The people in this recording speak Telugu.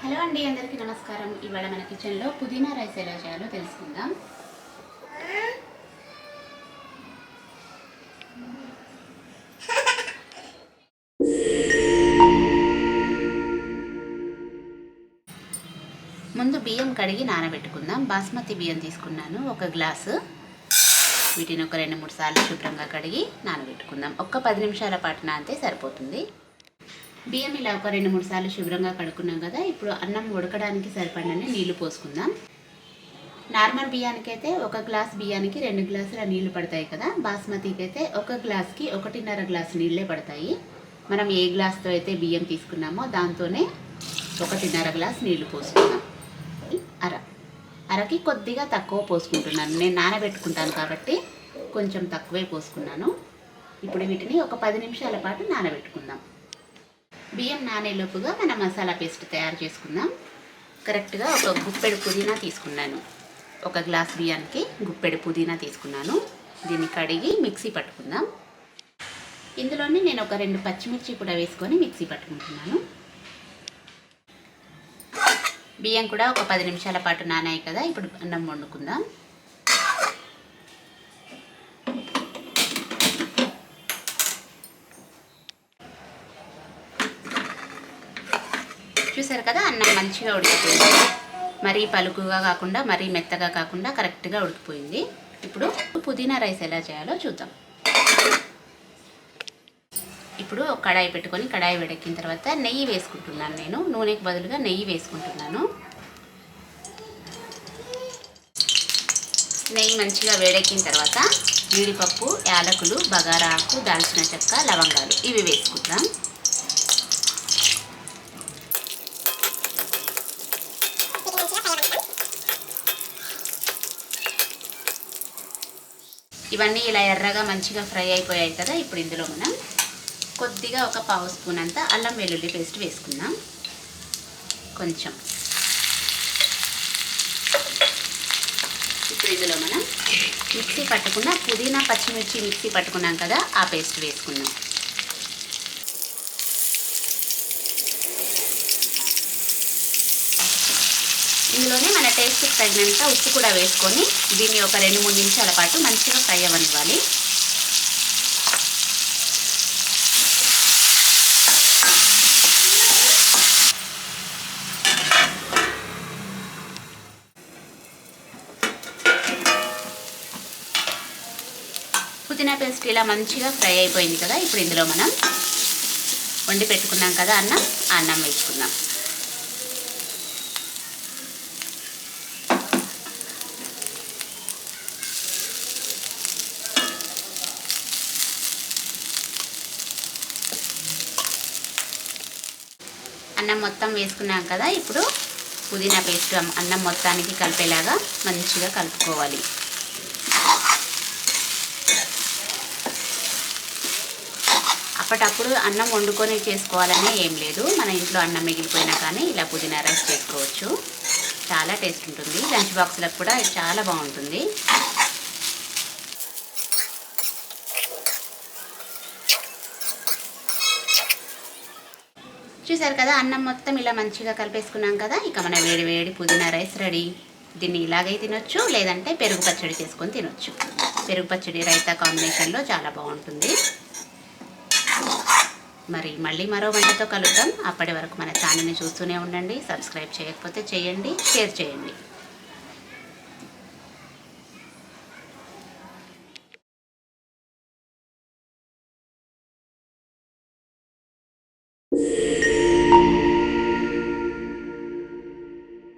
హలో అండి, అందరికీ నమస్కారం. ఇవాళ మన కిచెన్లో పుదీనా రైస్ ఎలా చేయాలో తెలుసుకుందాం. ముందు బియ్యం కడిగి నానబెట్టుకుందాం. బాస్మతి బియ్యం తీసుకున్నాను, ఒక గ్లాసు. వీటిని ఒక 2-3 సార్లు శుభ్రంగా కడిగి నానబెట్టుకుందాం. ఒక్క 10 నిమిషాల పాటు నానితే సరిపోతుంది. బియ్యం ఇలా ఒక 2-3 సార్లు శుభ్రంగా కడుక్కున్నాం కదా. ఇప్పుడు అన్నం ఉడకడానికి సరిపడని నీళ్లు పోసుకుందాం. నార్మల్ బియ్యానికి అయితే ఒక గ్లాస్ బియ్యానికి 2 గ్లాసుల నీళ్లు పడతాయి కదా. బాస్మతికి అయితే ఒక గ్లాస్కి 1.5 గ్లాసు నీళ్ళే పడతాయి. మనం ఏ గ్లాస్తో అయితే బియ్యం తీసుకున్నామో దాంతోనే 1.5 గ్లాస్ నీళ్లు పోసుకుందాం. అరకి కొద్దిగా తక్కువ పోసుకుంటున్నాను. నేను నానబెట్టుకుంటాను కాబట్టి కొంచెం తక్కువే పోసుకున్నాను. ఇప్పుడు వీటిని ఒక 10 నిమిషాల పాటు నానబెట్టుకుందాం. బియ్యం నానేలోపుగా మనం మసాలా పేస్ట్ తయారు చేసుకుందాం. కరెక్ట్గా ఒక గుప్పెడు పుదీనా తీసుకున్నాను. ఒక గ్లాస్ బియ్యానికి గుప్పెడు పుదీనా తీసుకున్నాను. దీన్ని కడిగి మిక్సీ పట్టుకుందాం. ఇందులోనే నేను ఒక 2 పచ్చిమిర్చి కూడా వేసుకొని మిక్సీ పట్టుకుంటున్నాను. బియ్యం కూడా ఒక 10 నిమిషాల పాటు నానాయి కదా. ఇప్పుడు అన్నం వండుకుందాం. చూసారు కదా, అన్నం మంచిగా ఉడికిపోయింది. మరీ పలుకుగా కాకుండా మరీ మెత్తగా కాకుండా కరెక్ట్గా ఉడికిపోయింది. ఇప్పుడు పుదీనా రైస్ ఎలా చేయాలో చూద్దాం. ఇప్పుడు ఒక కడాయి పెట్టుకొని కడాయి వేడెక్కిన తర్వాత నెయ్యి వేసుకుంటున్నాను. నేను నూనెకి బదులుగా నెయ్యి వేసుకుంటున్నాను. నెయ్యి మంచిగా వేడెక్కిన తర్వాత జీడిపప్పు, యాలకులు, బగారా ఆకు, దాల్చిన చెక్క, లవంగాలు ఇవి వేసుకుందాం. ఇవన్నీ ఇలా ఎర్రగా మంచిగా ఫ్రై అయిపోయాయి కదా. ఇప్పుడు ఇందులో మనం కొద్దిగా ఒక పావు స్పూన్ అంతా అల్లం వెల్లుల్లి పేస్ట్ వేసుకుందాం. కొంచెం. ఇప్పుడు ఇందులో మనం మిక్సీ పట్టుకున్న పుదీనా, పచ్చిమిర్చి మిక్సీ పట్టుకున్నాం కదా, ఆ పేస్ట్ వేసుకుందాం. ఇందులోనే మన టేస్ట్కి తగినంత ఉప్పు కూడా వేసుకొని దీన్ని ఒక 2-3 నిమిషాల పాటు మంచిగా ఫ్రై అవ్వనివ్వాలి. పుదీనా పేస్ట్ ఇలా మంచిగా ఫ్రై అయిపోయింది కదా. ఇప్పుడు ఇందులో మనం వండి పెట్టుకున్నాం కదా అన్నం వేసుకుందాం. అన్నం మొత్తం వేసుకున్నాం కదా. ఇప్పుడు పుదీనా పేస్ట్ అన్నం మొత్తానికి కలిపేలాగా మంచిగా కలుపుకోవాలి. అప్పటప్పుడు అన్నం వండుకొని చేసుకోవాలనే ఏం లేదు. మన ఇంట్లో అన్నం మిగిలిపోయినా కానీ ఇలా పుదీనా రైస్ చేసుకోవచ్చు. చాలా టేస్ట్ ఉంటుంది. లంచ్ బాక్స్లకు కూడా చాలా బాగుంటుంది. చూసారు కదా, అన్నం మొత్తం ఇలా మంచిగా కలిపేసుకున్నాం కదా. ఇక మన వేడి వేడి పుదీనా రైస్ రెడీ. దీన్ని ఇలాగే తినొచ్చు, లేదంటే పెరుగు పచ్చడి చేసుకొని తినొచ్చు. పెరుగు పచ్చడి రైతా కాంబినేషన్లో చాలా బాగుంటుంది. మరి మళ్ళీ మరో వంటతో కలుద్దాం. అప్పటి వరకు మన ఛానల్ని చూస్తూనే ఉండండి. సబ్స్క్రైబ్ చేయకపోతే చేయండి, షేర్ చేయండి.